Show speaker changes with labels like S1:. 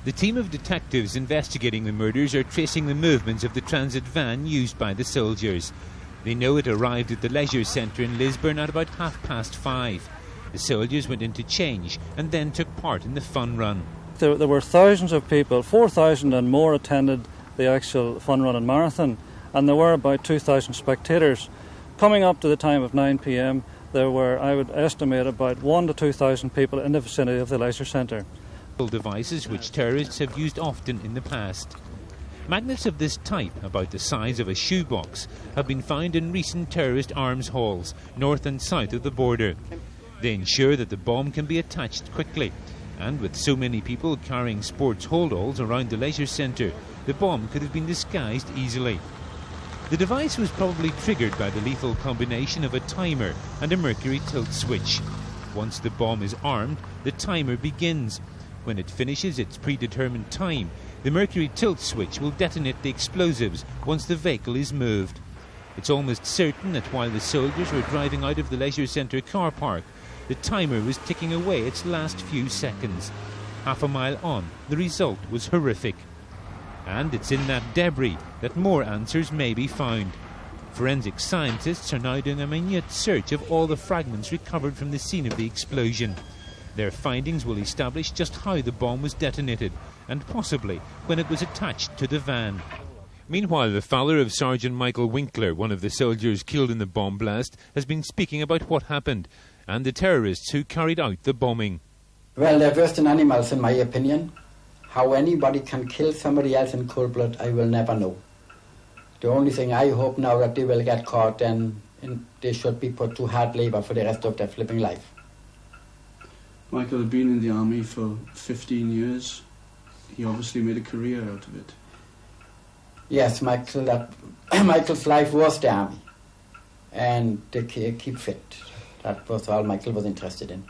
S1: The team of detectives investigating the murders are tracing the movements of the transit van used by the soldiers. They know it arrived at the leisure centre in Lisburn at about 5:30. The soldiers went in to change and then took part in the fun run.
S2: There were thousands of people, 4,000 and more attended the actual fun run and marathon, and there were about 2,000 spectators. Coming up to the time of 9 p.m, there were, I would estimate, about 1,000 to 2,000 people in the vicinity of the leisure centre.
S1: Devices which terrorists have used often in the past. Magnets of this type, about the size of a shoebox, have been found in recent terrorist arms hauls, north and south of the border. They ensure that the bomb can be attached quickly, and with so many people carrying sports holdalls around the leisure centre, the bomb could have been disguised easily. The device was probably triggered by the lethal combination of a timer and a mercury tilt switch. Once the bomb is armed, the timer begins. When it finishes its predetermined time, the mercury tilt switch will detonate the explosives once the vehicle is moved. It's almost certain that while the soldiers were driving out of the leisure centre car park, the timer was ticking away its last few seconds. Half a mile on, the result was horrific. And it's in that debris that more answers may be found. Forensic scientists are now doing a minute search of all the fragments recovered from the scene of the explosion. Their findings will establish just how the bomb was detonated and possibly when it was attached to the van. Meanwhile, the father of Sergeant Michael Winkler, one of the soldiers killed in the bomb blast, has been speaking about what happened and the terrorists who carried out the bombing.
S3: Well, they're worse than animals, in my opinion. How anybody can kill somebody else in cold blood, I will never know. The only thing I hope now that they will get caught and they should be put to hard labour for the rest of their flipping life.
S4: Michael had been in the army for 15 years. He obviously made a career out of it.
S3: Yes, Michael's life was the army, and to keep fit. That was all Michael was interested in.